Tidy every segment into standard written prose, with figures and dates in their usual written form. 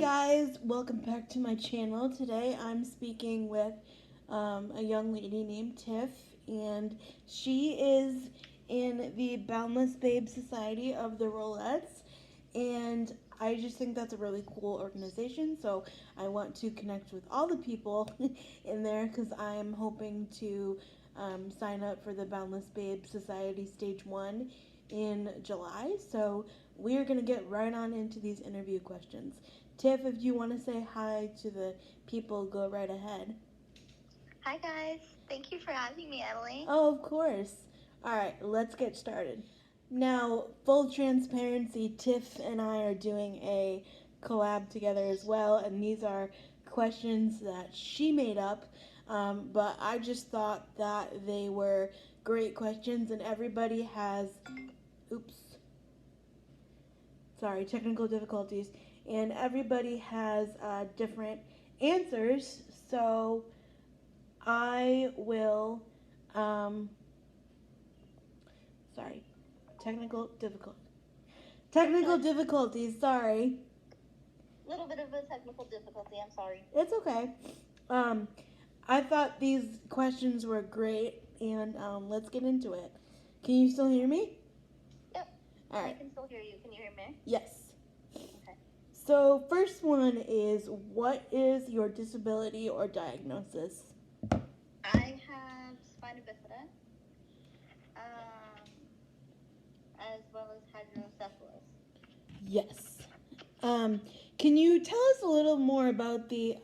guys, welcome back to my channel. Today I'm speaking with a young lady named Tiff, and she is in the Boundless Babe Society of the Rolettes, and I just think that's a really cool organization, so I want to connect with all the people in there because I'm hoping to sign up for the Boundless Babe Society Stage 1 in July, so we're going to get right on into these interview questions. Tiff, if you want to say hi to the people, go right ahead. Hi guys, thank you for having me, Emily. Oh, of course. All right, let's get started. Now, full transparency, Tiff and I are doing a collab together as well, and these are questions that she made up, but I just thought that they were great questions, and everybody has, technical difficulties, and everybody has different answers, so I will, sorry, technical difficulties, sorry. A little bit of a technical difficulty, I'm sorry. It's okay. I thought these questions were great, and let's get into it. Can you still hear me? Yep. All right. I can still hear you. Can you hear me? Yes. Okay. So, first one is, what is your disability or diagnosis? I have spina bifida, as well as hydrocephalus. Yes. Can you tell us a little more about the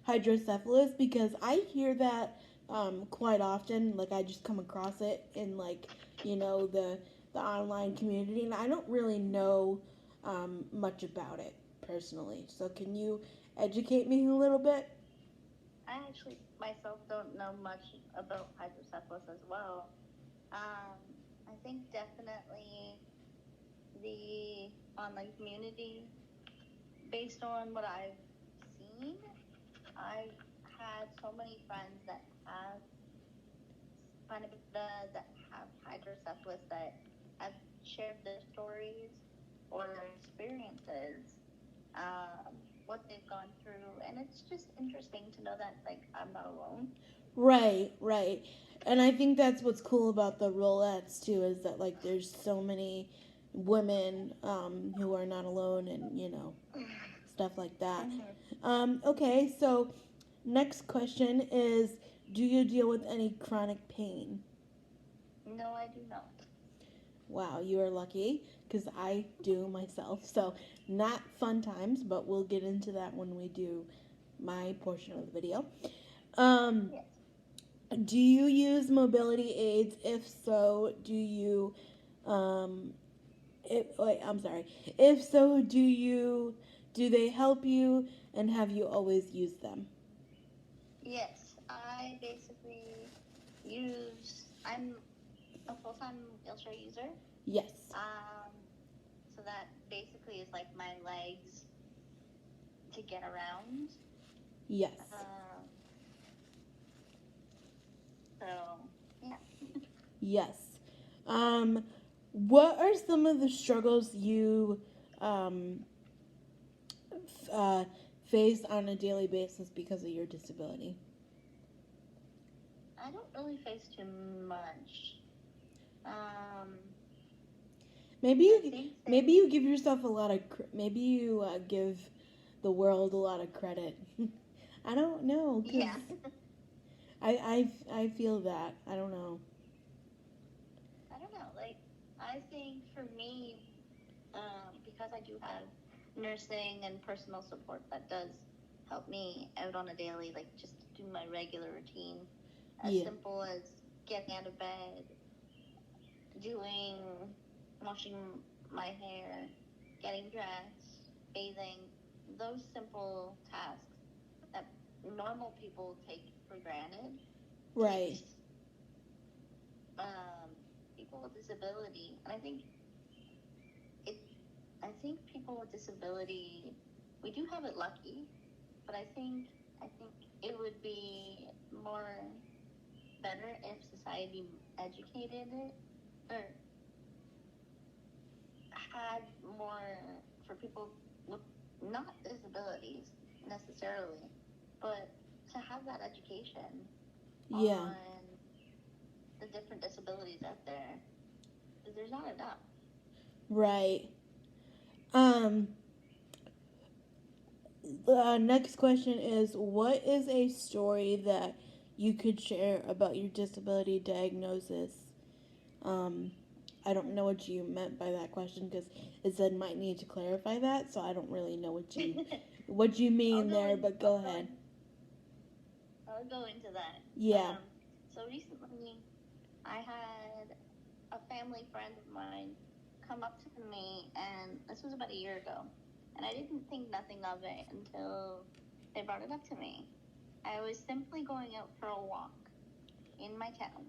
hydrocephalus? Because I hear that quite often. Like, I just come across it in, like, the online community, and I don't really know much about it personally. So can you educate me a little bit? I actually myself don't know much about hydrocephalus as well. I think definitely the online community, based on what I've seen, I've had so many friends that have spina bifida, that have hydrocephalus, that have shared their stories or their experiences, what they've gone through, and it's just interesting to know that, like, I'm not alone. Right, right. And I think that's what's cool about the rolettes too, is that, like, there's so many women who are not alone, and stuff like that. Okay, so next question is, do you deal with any chronic pain? No, I do not. Wow, you are lucky, because I do myself. So not fun times, but we'll get into that when we do my portion of the video. Yes. Do you use mobility aids? If so, do you If so, do they help you, and have you always used them? Yes, I basically I'm a full-time wheelchair user. Yes. So that basically is like my legs to get around. Yes. So, yeah. Yes. What are some of the struggles you face on a daily basis because of your disability? I don't really face too much. Maybe you give yourself a lot of maybe you give the world a lot of credit. I don't know. Yeah. I feel that. I don't know. Like, I think for me, because I do have nursing and personal support that does help me out on a daily, like, just do my regular routine. As simple as getting out of bed, washing my hair, getting dressed, bathing, those simple tasks that normal people take for granted. Right. People with disability, and I think people with disability, we do have it lucky, but I think it would be better if society educated it, or had more for people with not disability. necessarily, but to have that education Yeah. on the different disabilities out there, there's not enough. Right. Um, the next question is, what is a story that you could share about your disability diagnosis? Um, I don't know what you meant by that question because it said might need to clarify that, so I don't really know what you mean there. But go ahead. I'll go into that. Yeah. So recently, I had a family friend of mine come up to me, and this was about a year ago, and I didn't think nothing of it until they brought it up to me. I was simply going out for a walk in my town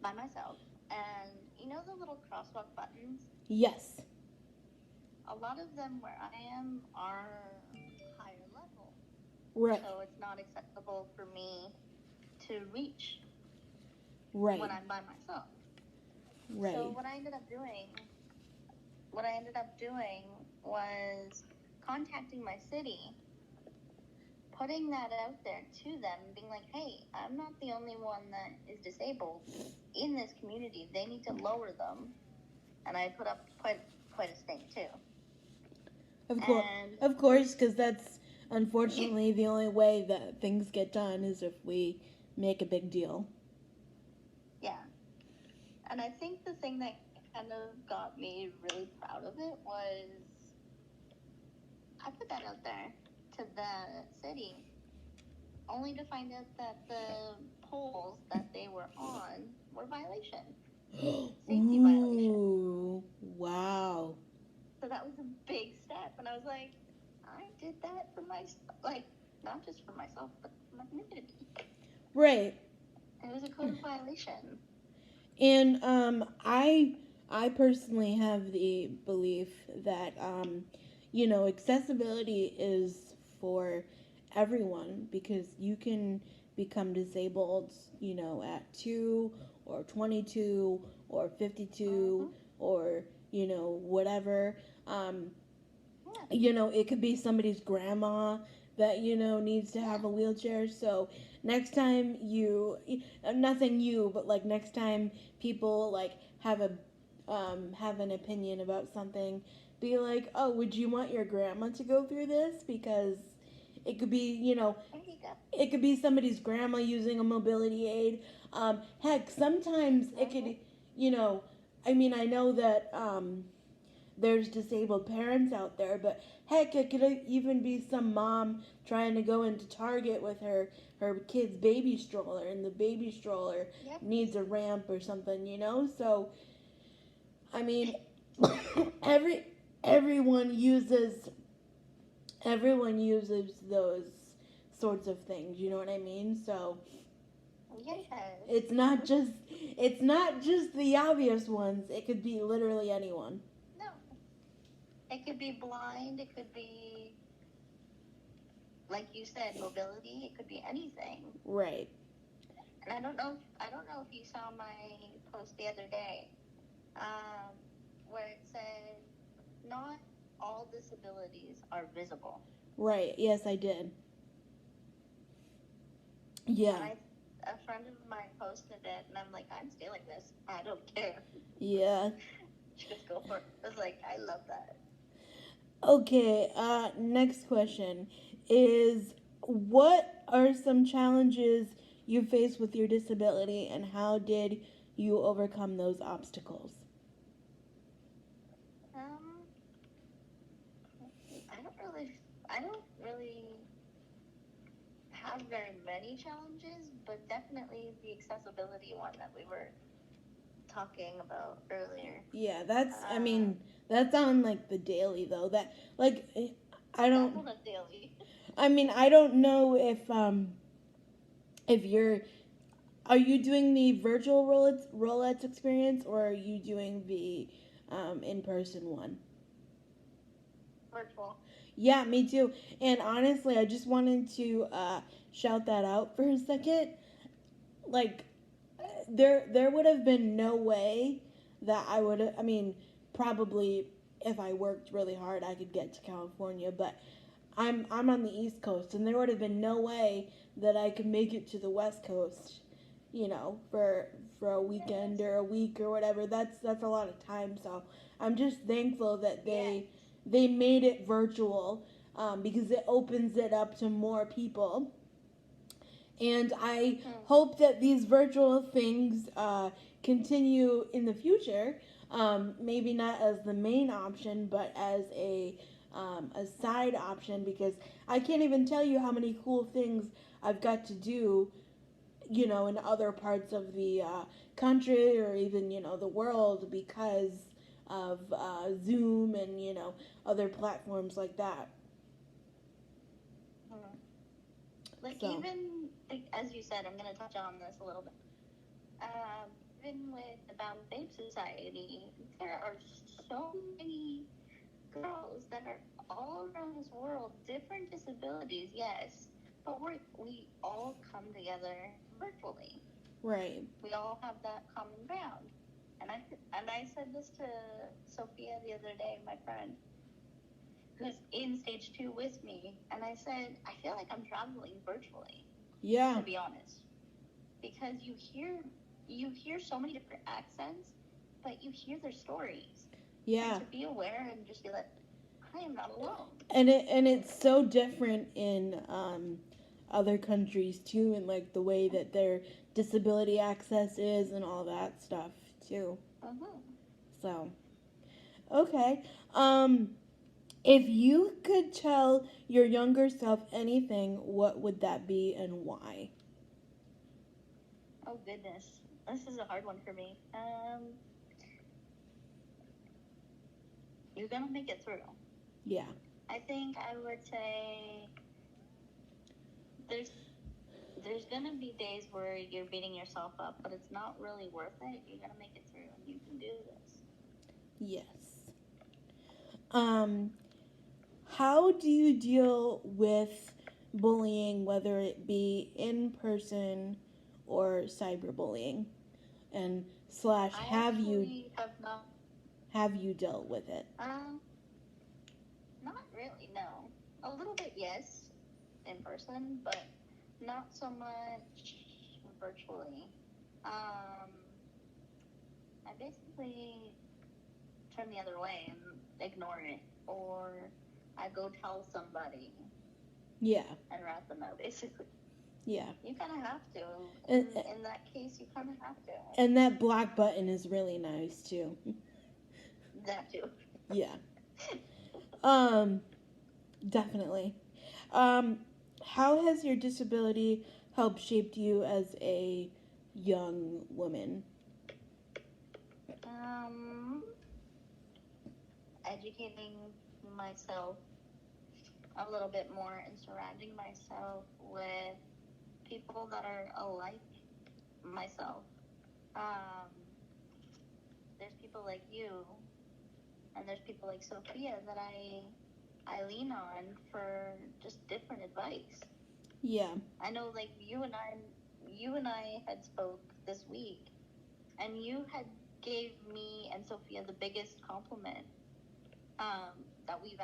by myself, and you know the little crosswalk buttons? Yes. A lot of them where I am are higher level. Right. So it's not accessible for me to reach Right. when I'm by myself. Right. So what I ended up doing was contacting my city, putting that out there to them, being like, hey, I'm not the only one that is disabled in this community. They need to lower them. And I put up quite a stink too. Of course, because that's unfortunately the only way that things get done is if we make a big deal. Yeah. And I think the thing that kind of got me really proud of it was I put that out there to the city, only to find out that the poles that they were on were violation. Safety violation. Ooh, wow. So that was a big step, and I was like, I did that for myself, like not just for myself, but for my community. Right. It was a code violation. And I personally have the belief that accessibility is for everyone because you can become disabled, at 2 or 22 or 52 or whatever. It could be somebody's grandma that needs to have a wheelchair. So next time nothing you, but like next time people like have an opinion about something, be like, oh, would you want your grandma to go through this? Because it could be it could be somebody's grandma using a mobility aid. Heck, sometimes it could I know that there's disabled parents out there, but heck, it could even be some mom trying to go into Target with her kid's baby stroller, and the baby stroller needs a ramp or something, So, I mean, everyone uses those sorts of things, you know what I mean? So, it's not just the obvious ones. It could be literally anyone. No. It could be blind. It could be, like you said, mobility. It could be anything. Right. And I don't know if you saw my post the other day, where it said, not all disabilities are visible. Right. Yes, I did. Yeah. And a friend of mine posted it, and I'm like, I'm stealing this. I don't care. Yeah. Just go for it. I was like, I love that. Okay, next question is, what are some challenges you face with your disability, and how did you overcome those obstacles? I don't really have very many challenges, but definitely the accessibility one that we were talking about earlier. Yeah, that's that's on like the daily though. That like I don't. That's on a daily. I don't know if are you doing the virtual Rolex experience, or are you doing the in-person one? Virtual. Yeah, me too. And honestly, I just wanted to shout that out for a second. Like, there would have been no way that I would. Probably if I worked really hard, I could get to California. But I'm on the East Coast, and there would have been no way that I could make it to the West Coast, for a weekend Yes. or a week or whatever. That's a lot of time. So I'm just thankful that Yes. they made it virtual, because it opens it up to more people. And I Hmm. hope that these virtual things continue in the future. Maybe not as the main option, but as a side option, because I can't even tell you how many cool things I've got to do, in other parts of the country, or even, the world, because of Zoom and, other platforms like that. Hmm. Like So, even like, as you said, I'm gonna touch on this a little bit. Even with the Bound Babe Society, there are so many girls that are all around this world, different disabilities, yes, but we all come together virtually. right. We all have that common ground. And I said this to Sophia the other day, my friend, who's in stage 2 with me, and I said, I feel like I'm traveling virtually, Yeah. to be honest, because you hear so many different accents, but you hear their stories. Yeah. And to be aware and just be like, I am not alone. And it's so different in other countries too, and like the way that their disability access is and all that stuff too. Mm-hmm. So, okay. Um, if you could tell your younger self anything, what would that be and why? Oh goodness, this is a hard one for me. You're gonna make it through. Yeah. I think I would say there's there's gonna be days where you're beating yourself up, but it's not really worth it. You're gonna make it through, and you can do this. Yes. Um, how do you deal with bullying, whether it be in person or cyberbullying? And slash, I have you actually have not. have you dealt with it? Not really. No, a little bit, yes, in person, but not so much virtually. Um, I basically turn the other way and ignore it, or I go tell somebody Yeah. and rat them out. Basically, Yeah. you kind of have to. And, In that case, you kind of have to. and that black button is really nice too. That too. Yeah. Um, definitely. Um, how has your disability helped shaped you as a young woman? Um, Educating myself a little bit more and surrounding myself with people that are alike myself. Um, there's people like you, and there's people like Sophia that I lean on for just different advice. Yeah. I know, like you and I had spoke this week, and you had gave me and Sophia the biggest compliment that we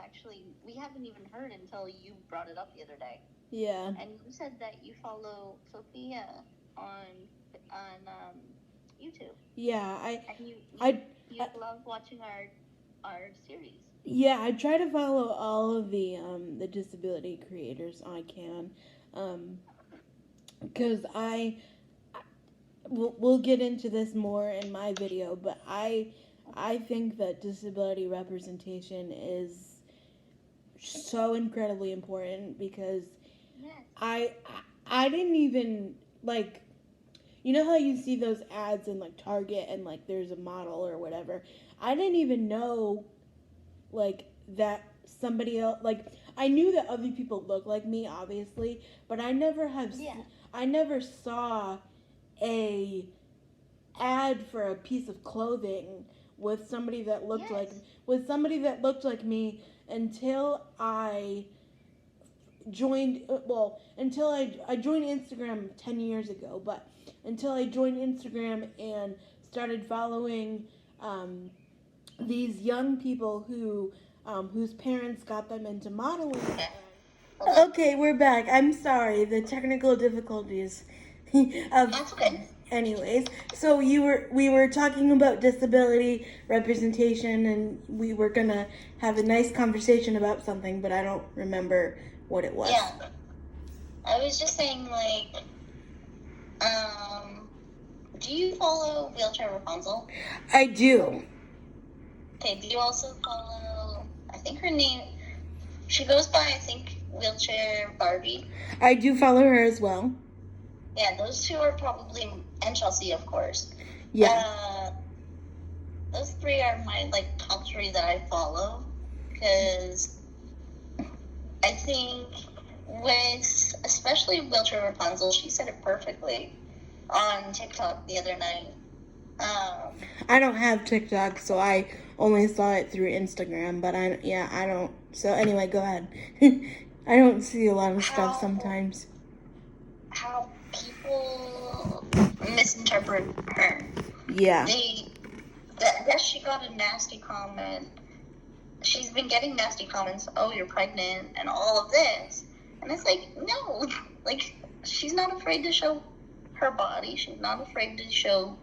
haven't even heard until you brought it up the other day. Yeah. And you said that you follow Sophia on YouTube. Yeah. And I you love watching our series. Yeah, I try to follow all of the disability creators I can, because we'll get into this more in my video, but I think that disability representation is so incredibly important, because Yes. I didn't even, like, you know how you see those ads in like Target, and like there's a model or whatever. I didn't even know, like, that somebody else, like, I knew that other people look like me, obviously, but Yeah. I never saw a ad for a piece of clothing with somebody that looked like Yes. me, until I joined, until I joined Instagram 10 years ago, but until I joined Instagram and started following these young people whose parents got them into modeling, Hold on. Okay, we're back. I'm sorry, the technical difficulties of That's okay. anyways. So we were talking about disability representation, and we were gonna have a nice conversation about something, but I don't remember what it was. Yeah. I was just saying, like, do you follow Wheelchair Rapunzel? I do. Okay, do you also follow, I think her name, she goes by, I think, Wheelchair Garvey? I do follow her as well. Yeah, those two are probably, and Chelsea, of course. Yeah. Those three are my, like, top three that I follow, because I think with, especially Wheelchair Rapunzel, she said it perfectly on TikTok the other night. I don't have TikTok, so I only saw it through Instagram, but I don't. So anyway, go ahead. I don't see a lot of stuff sometimes. How people misinterpret her. Yeah. That she got a nasty comment. She's been getting nasty comments. Oh, you're pregnant, and all of this. And it's like, no, like, she's not afraid to show her body. She's not afraid to show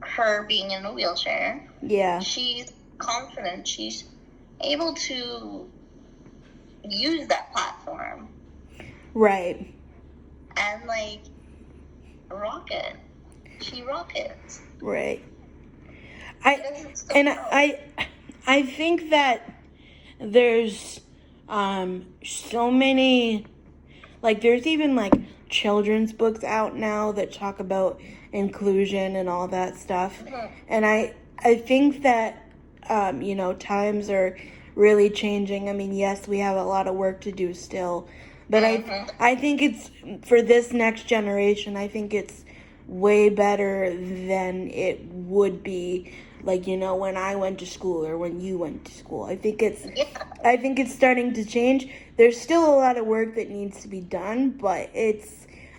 her being in a wheelchair. Yeah. She's confident. She's able to use that platform. Right. And, like, rock it. She rockets. Right. I think that there's so many, like, there's even like children's books out now that talk about inclusion and all that stuff. Mm-hmm. And I think that times are really changing. I mean, yes, we have a lot of work to do still, but I think it's, for this next generation, I think it's way better than it would be, like, when I went to school or when you went to school. I think it's starting to change. There's still a lot of work that needs to be done, but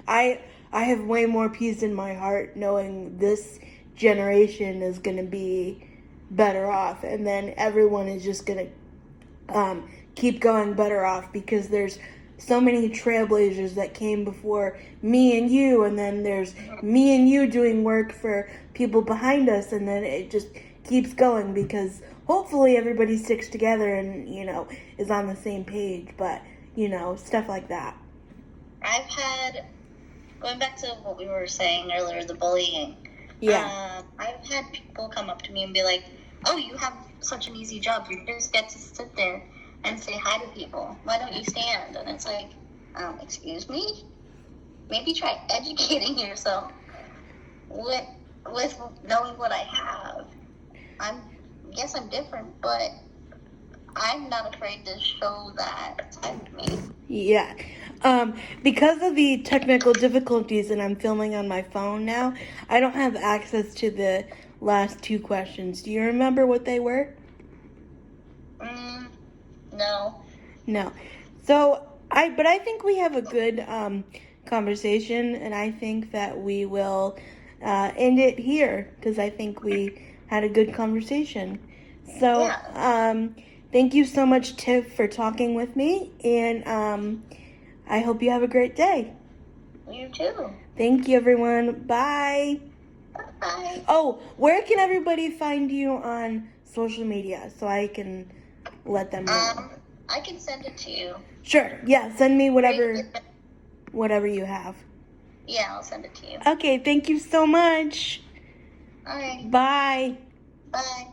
I have way more peace in my heart knowing this generation is going to be better off, and then everyone is just going to keep going better off, because there's so many trailblazers that came before me and you, and then there's me and you doing work for people behind us, and then it just keeps going, because hopefully everybody sticks together and, is on the same page, but, stuff like that. I've had, going back to what we were saying earlier, the bullying. Yeah. I've had people come up to me and be like, oh, you have such an easy job. You just get to sit there and say hi to people. Why don't you stand? And it's like, excuse me? Maybe try educating yourself with knowing what I have. Yes, I'm different, but I'm not afraid to show that side of me. Yeah. Because of the technical difficulties, and I'm filming on my phone now, I don't have access to the last two questions. Do you remember what they were? No. No. So, but I think we have a good conversation, and I think that we will end it here, because I think we had a good conversation. So, yeah. Thank you so much, Tiff, for talking with me, and I hope you have a great day. You too. Thank you, everyone. Bye. Bye. Oh, where can everybody find you on social media so I can let them know? I can send it to you. Sure. Yeah, send me whatever you have. Yeah, I'll send it to you. Okay, thank you so much. All right. Bye. Bye.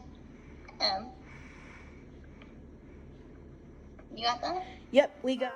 You got that? Yep, we got